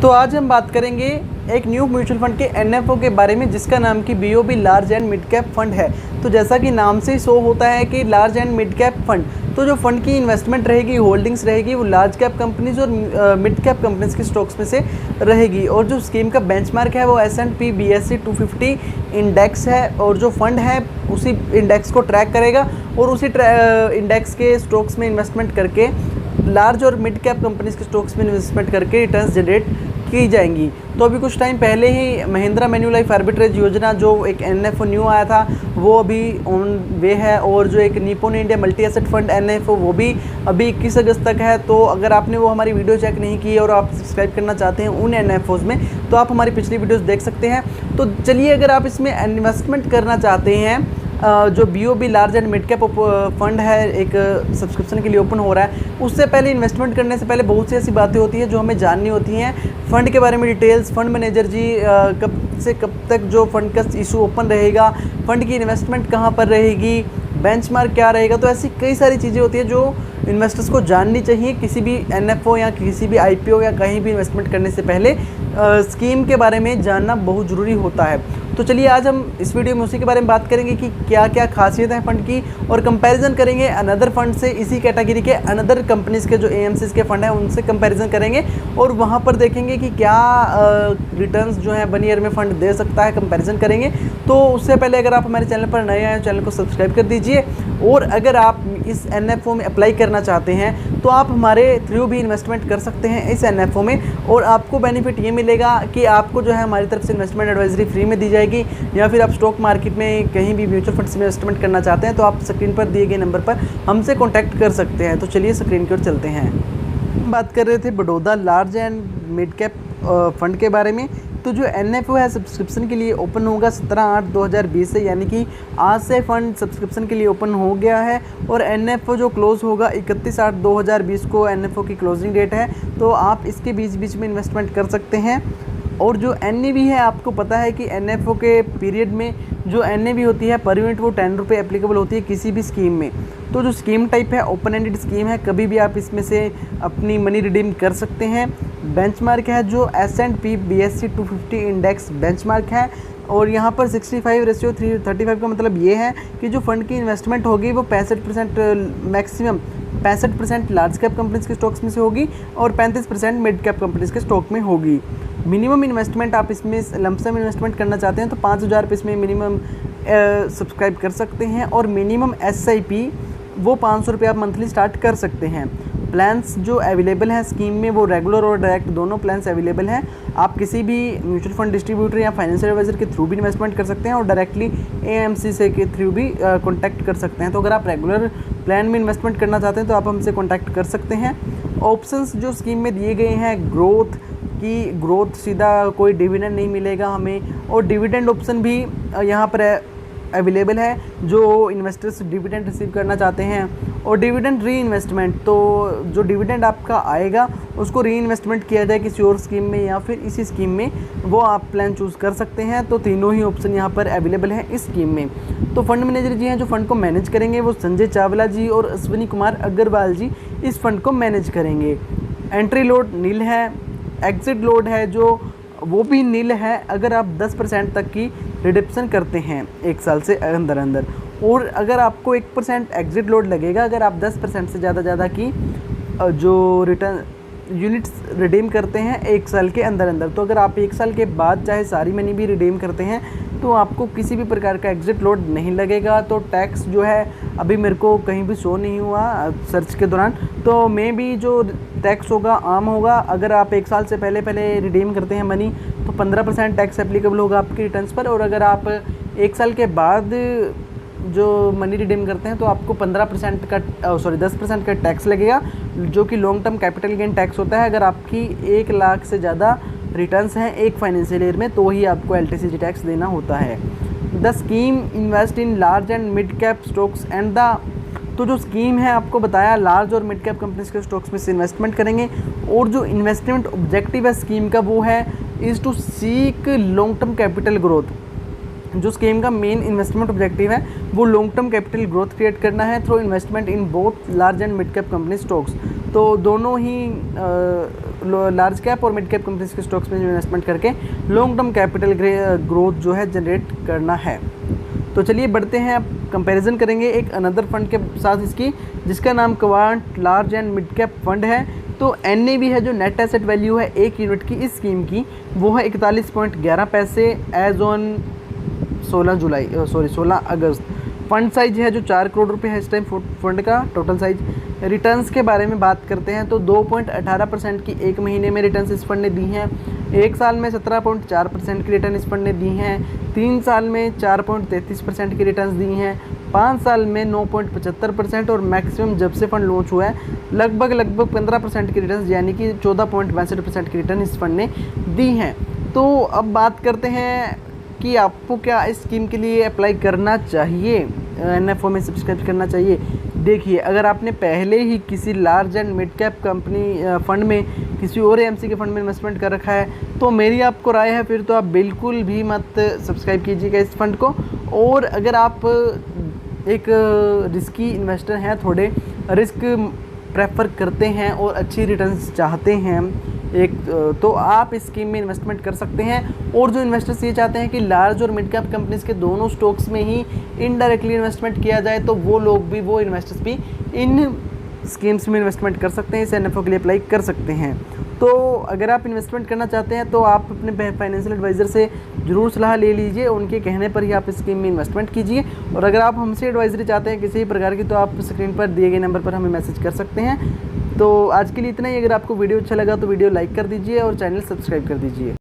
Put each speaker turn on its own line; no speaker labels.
तो आज हम बात करेंगे एक न्यू म्यूचुअल फंड के एनएफओ के बारे में, जिसका नाम की BOB large and mid cap fund है। तो जैसा कि नाम से ही शो होता है कि large and mid cap fund, तो जो फंड की इन्वेस्टमेंट रहेगी, होल्डिंग्स रहेगी, वो लार्ज कैप कंपनीज और मिड कैप कंपनीज के स्टॉक्स में से रहेगी। और जो स्कीम का बेंचमार्क है वो S&P BSE 250 इंडेक्स है, और जो फंड है उसी इंडेक्स को ट्रैक करेगा और उसी इंडेक्स के स्टॉक्स में इन्वेस्टमेंट करके लार्ज और मिड कैप कंपनीज के स्टॉक्स में इन्वेस्टमेंट करके रिटर्न्स जनरेट की जाएंगी। तो अभी कुछ टाइम पहले ही महिंद्रा मैन्युलाइफ आर्बिट्रेज योजना, जो एक एनएफओ न्यू आया था, वो अभी ऑन वे है। और जो एक Nippon India multi asset fund NFO, वो भी अभी 21 अगस्त तक है। तो अगर आपने वो हमारी वीडियो चेक नहीं की और आप सब्सक्राइब करना चाहते हैं उन एनएफओज में, तो आप हमारी पिछली वीडियोज़ देख सकते हैं। तो चलिए, अगर आप इसमें इन्वेस्टमेंट करना चाहते हैं, जो BOB large and mid cap fund है, एक सब्सक्रिप्शन के लिए ओपन हो रहा है, उससे पहले इन्वेस्टमेंट करने से पहले बहुत सी ऐसी बातें होती हैं जो हमें जाननी होती हैं। फ़ंड के बारे में डिटेल्स, फंड मैनेजर जी कब से कब तक जो फंड का इशू ओपन रहेगा, फंड की इन्वेस्टमेंट कहाँ पर रहेगी, बेंचमार्क क्या रहेगा। तो ऐसी कई सारी चीज़ें होती हैं जो इन्वेस्टर्स को जाननी चाहिए किसी भी एनएफओ या किसी भी आईपीओ या कहीं भी इन्वेस्टमेंट करने से पहले। स्कीम के बारे में जानना बहुत ज़रूरी होता है। तो चलिए, आज हम इस वीडियो में उसी के बारे में बात करेंगे कि क्या क्या खासियत है फ़ंड की, और कंपैरिजन करेंगे अनदर फंड से, इसी कैटेगरी के अनदर कंपनीज़ के जो एएमसीज़ के फंड हैं उनसे कंपैरिजन करेंगे, और वहाँ पर देखेंगे कि क्या रिटर्न्स जो है 1 ईयर में फ़ंड दे सकता है, कंपैरिजन करेंगे। तो उससे पहले अगर आप हमारे चैनल पर नए आए हैं, चैनल को सब्सक्राइब कर दीजिए। और अगर आप इस एनएफओ में अप्लाई करना चाहते हैं तो आप हमारे थ्रू भी इन्वेस्टमेंट कर सकते हैं इस एनएफओ में, और आपको बेनिफिट ये मिलेगा कि आपको जो है हमारी तरफ से इन्वेस्टमेंट एडवाइजरी फ्री में दी जाएगी। या फिर आप स्टॉक मार्केट में कहीं भी म्यूचुअल फंड्स में इन्वेस्टमेंट करना चाहते हैं तो आप स्क्रीन पर दिए गए नंबर पर हमसे कॉन्टैक्ट कर सकते हैं। तो चलिए, स्क्रीन की ओर चलते हैं। बात कर रहे थे Baroda large and mid cap fund के बारे में। तो जो एनएफओ है सब्सक्रिप्शन के लिए ओपन होगा 17/8/2020 से, यानी कि आज से फ़ंड सब्सक्रिप्शन के लिए ओपन हो गया है। और एनएफओ जो क्लोज़ होगा 31/8/2020 को एनएफओ की क्लोजिंग डेट है। तो आप इसके बीच बीच में इन्वेस्टमेंट कर सकते हैं। और जो एनएवी है, आपको पता है कि एनएफओ के पीरियड में जो एनएवी होती है पर यूनिट, वो 10 रुपये एप्लीकेबल होती है किसी भी स्कीम में। तो जो स्कीम टाइप है ओपन एंडेड स्कीम है, कभी भी आप इसमें से अपनी मनी रिडीम कर सकते हैं। बेंचमार्क है जो S&P BSE 250 इंडेक्स बेंचमार्क है, और यहाँ पर 65:35 का मतलब ये है कि जो फंड की इन्वेस्टमेंट होगी वो 65% मैक्सिमम 65% लार्ज कैप कंपनीज के स्टॉक्स में से होगी और 35% मिड कैप कंपनीज के स्टॉक में होगी। मिनिमम इन्वेस्टमेंट, आप इसमें लमसम इन्वेस्टमेंट करना चाहते हैं तो 5,000 रुपये इसमें मिनिमम सब्सक्राइब कर सकते हैं। और मिनिमम SIP वो 500 रुपये आप मंथली स्टार्ट कर सकते हैं। प्लान्स जो अवेलेबल हैं स्कीम में, वो रेगुलर और डायरेक्ट दोनों प्लान्स अवेलेबल हैं। आप किसी भी म्यूचुअल फंड डिस्ट्रीब्यूटर या फाइनेंशियल एडवाइजर के थ्रू भी इन्वेस्टमेंट कर सकते हैं, और डायरेक्टली AMC से के थ्रू भी कॉन्टैक्ट कर सकते हैं। तो अगर आप रेगुलर प्लान में इन्वेस्टमेंट करना चाहते हैं तो आप हमसे कॉन्टैक्ट कर सकते हैं। ऑप्शंस जो स्कीम में दिए गए हैं, ग्रोथ सीधा कोई डिविडेंड नहीं मिलेगा हमें, और डिविडेंड ऑप्शन भी यहाँ पर अवेलेबल है जो इन्वेस्टर्स डिविडेंड रिसीव करना चाहते हैं। और डिविडेंड री इन्वेस्टमेंट, तो जो डिविडेंड आपका आएगा उसको री इन्वेस्टमेंट किया जाए किसी और स्कीम में या फिर इसी स्कीम में, वो आप प्लान चूज़ कर सकते हैं। तो तीनों ही ऑप्शन यहाँ पर अवेलेबल हैं इस स्कीम में। तो फंड मैनेजर जी हैं जो फंड को मैनेज करेंगे, वो संजय चावला जी और अश्विनी कुमार अग्रवाल जी इस फंड को मैनेज करेंगे। एंट्री लोड नील है, एग्जिट लोड है जो वो भी नील है अगर आप 10% तक की रिडक्शन करते हैं 1 साल से अंदर। और अगर आपको 1% एग्जिट लोड लगेगा अगर आप 10% से ज़्यादा की जो रिटर्न यूनिट्स रिडीम करते हैं 1 साल के अंदर। तो अगर आप 1 साल के बाद चाहे सारी मनी भी रिडीम करते हैं तो आपको किसी भी प्रकार का एग्जिट लोड नहीं लगेगा। तो टैक्स जो है अभी मेरे को कहीं भी शो नहीं हुआ सर्च के दौरान, तो मे भी जो टैक्स होगा आम होगा। अगर आप 1 साल से पहले रिडीम करते हैं मनी तो 15% टैक्स एप्लीकेबल होगा आपकी रिटर्न्स पर, और अगर आप 1 साल के बाद जो मनी रिडीम करते हैं तो आपको 15% का 10% का टैक्स लगेगा, जो कि long term capital gain tax होता है। अगर आपकी 1 लाख से ज़्यादा रिटर्न्स हैं एक फाइनेंशियल ईयर में तो ही आपको LTCG टैक्स देना होता है। The scheme invest in large and mid cap stocks and तो जो स्कीम है आपको बताया लार्ज और मिड कैप कंपनीज के स्टॉक्स में से इन्वेस्टमेंट करेंगे। और जो इन्वेस्टमेंट ऑब्जेक्टिव है स्कीम का वो है is to seek long term capital growth. जो स्कीम का मेन इन्वेस्टमेंट ऑब्जेक्टिव है वो long term capital growth create करना है through investment in both large and mid cap company stocks. तो दोनों ही लार्ज कैप और मिड कैप कंपनीज के स्टॉक्स में इन्वेस्टमेंट करके लॉन्ग टर्म कैपिटल ग्रोथ जो है जनरेट करना है। तो चलिए बढ़ते हैं, अब कंपैरिजन करेंगे एक अनदर फंड के साथ इसकी, जिसका नाम quant large and mid cap fund है। तो NAV है जो नेट एसेट वैल्यू है एक यूनिट की इस स्कीम की, वो है 41.11 पैसे as on 16 August. Fund size है जो 4 करोड़ रुपए है इस टाइम फंड का टोटल साइज। रिटर्न्स के बारे में बात करते हैं तो 2.18% की एक महीने में रिटर्न्स इस फंड ने दी हैं, एक साल में 17.4% की रिटर्न इस फंड ने दी हैं, 3 साल में 4.33% की रिटर्न्स दी हैं, 5 साल में 9.75% और मैक्सिमम जब से फंड लॉन्च हुआ है लगभग 15% की रिटर्न्स यानी कि 14.62% की रिटर्न इस फंड ने दी हैं। तो अब बात करते हैं कि आपको क्या इस स्कीम के लिए अप्लाई करना चाहिए, NFO में सब्सक्राइब करना चाहिए। देखिए, अगर आपने पहले ही किसी large and mid cap company fund में किसी और AMC के फंड में इन्वेस्टमेंट कर रखा है तो मेरी आपको राय है फिर तो आप बिल्कुल भी मत सब्सक्राइब कीजिएगा इस फंड को। और अगर आप एक रिस्की इन्वेस्टर हैं, थोड़े रिस्क प्रेफर करते हैं और अच्छी रिटर्न्स चाहते हैं तो आप इस स्कीम में इन्वेस्टमेंट कर सकते हैं। और जो इन्वेस्टर्स ये चाहते हैं कि लार्ज और मिड कैप कंपनीज़ के दोनों स्टॉक्स में ही इनडायरेक्टली इन्वेस्टमेंट किया जाए तो वो इन्वेस्टर्स भी इन स्कीम्स में इन्वेस्टमेंट कर सकते हैं, इस NFO के लिए अप्लाई कर सकते हैं। तो अगर आप इन्वेस्टमेंट करना चाहते हैं तो आप अपने फाइनेंशियल एडवाइज़र से ज़रूर सलाह ले लीजिए, उनके कहने पर ही आप इस स्कीम में इन्वेस्टमेंट कीजिए। और अगर आप हमसे एडवाइजरी चाहते हैं किसी भी प्रकार की तो आप स्क्रीन पर दिए गए नंबर पर हमें मैसेज कर सकते हैं। तो आज के लिए इतना ही। अगर आपको वीडियो अच्छा लगा तो वीडियो लाइक कर दीजिए और चैनल सब्सक्राइब कर दीजिए।